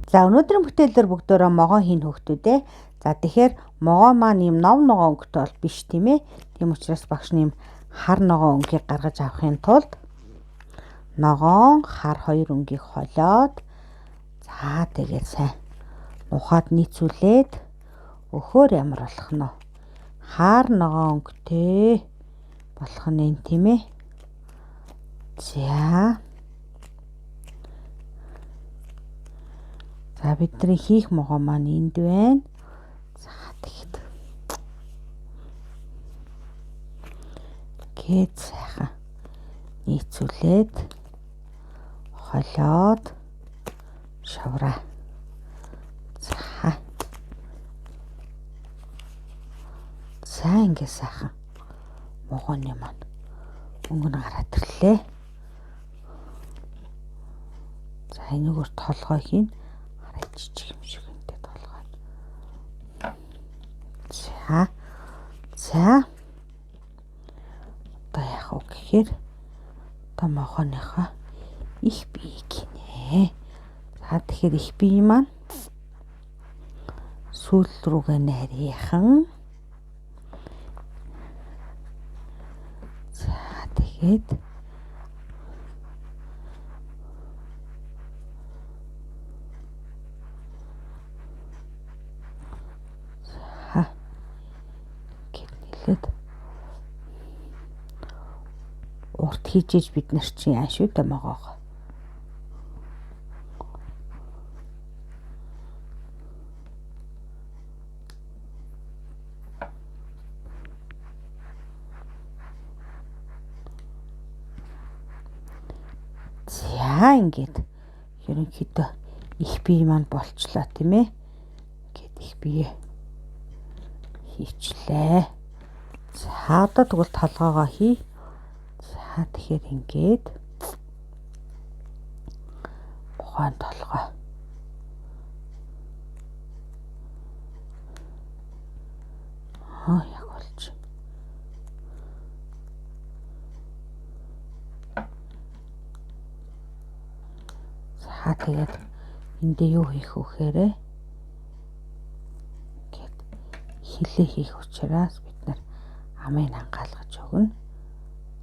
За өнөөдрийн бүтээлээр бүгдөө могоо хийн хөвгтүүдээ. За тэгэхээр могоо маань юм ном ногоо өнгөтэй бол биш тийм ээ. Тийм учраас багш нэм хар ногоо өнгийг гаргаж авахын тулд ногоон хар хоёр өнгийг холиод за тэгээд сайн ухаад нийцүүлээд өхөөр ямар болох нь хар ногоо өнгөтэй болох нь тийм ээ. За бидний хийх могоо маань энд байна. За тэгэхэд гээд сайхан нийцүүлээд холиод шавраа. За ингэ сайхан могооны маань өнгө нь гараад ирлээ. За энэгээр толгой хийн. Жижиг юм шиг үнэтэй толгой. За. Одоо яах вэ гэхээр одоо могооныхоо их биеийг гинэ. За тэгэхээр их бие маань сүүл рүүгээ нарийхан. За тэгээд урт хийжээж бид нар чинь яа шүү дээ могоог. За ингээд ерөнхийдөө их бие маань болчлоо тийм ээ. Ингээд их бие хийчлээ. За одоо тэгвэл толгоогоо хий. За тэгэхээр ингээд ухаан толгой. Яг болж. За тэгээд эндээ юу хийх вөхээрээ ингээд хилээ хийх учраас бид нар амыг хангаалгаж өгнө.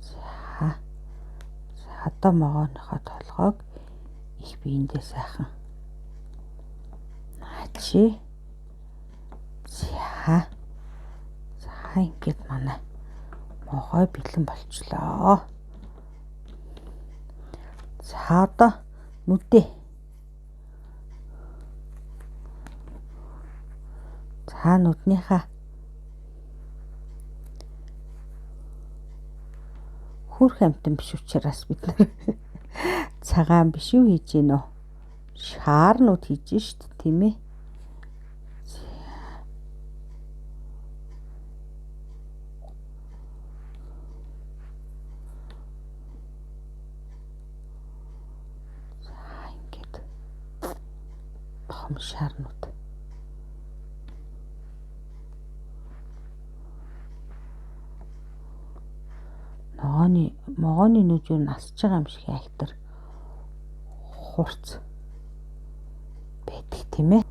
За одоо могооныхоо толгойг их биендээ сайхан наачи. За ингээд манай могой бэлэн болчлоо. За одоо нүдээ. За нүднийхээ хүрх амтан биш учраас бид нар цагаан биш үү хийж гинөө. Шаар нүд хийж штт тийм ээ. За ингээд том шаар нүд. Могооны нүд юу насж байгаа юм шиг айхтар хурц байдаг тийм ээ.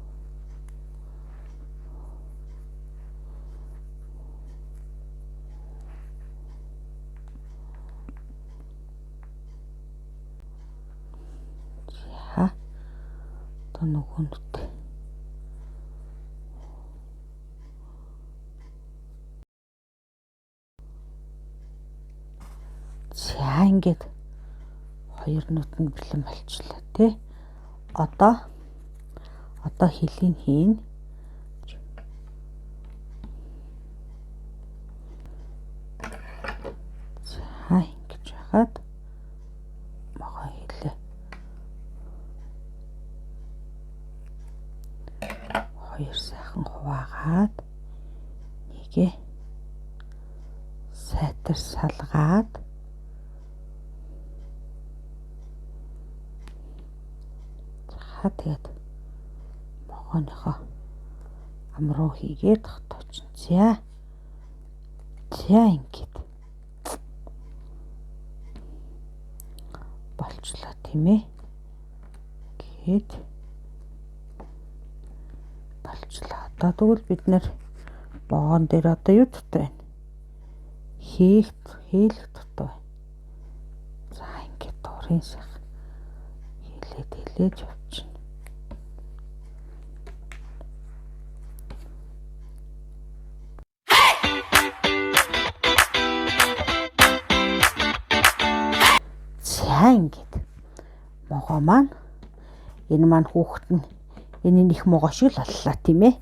За одоо нөгөө нүд. За ингээд хоёр нүд нь бэлэн болчлоо тий. Одоо хилийн хийн. За ингэж хагаад могоо хилээ. Хоёр сайхан хуваагаад нэгэ сайтар салгаад тэгээд могооныхоо ам руу хийгээд тогтоочихъя. За ингээд болчлоо тийм ээ. Гээд Одоо тэгвэл бид нэр могоон дээр одоо юу дутуу байна? Хийлэх дутуу байна. За ингээд дурын сах хэлээж явчихна. За ингээд могоо маань энэ маань хүүхэд нь энэ их могоо шиг л боллоо тийм ээ.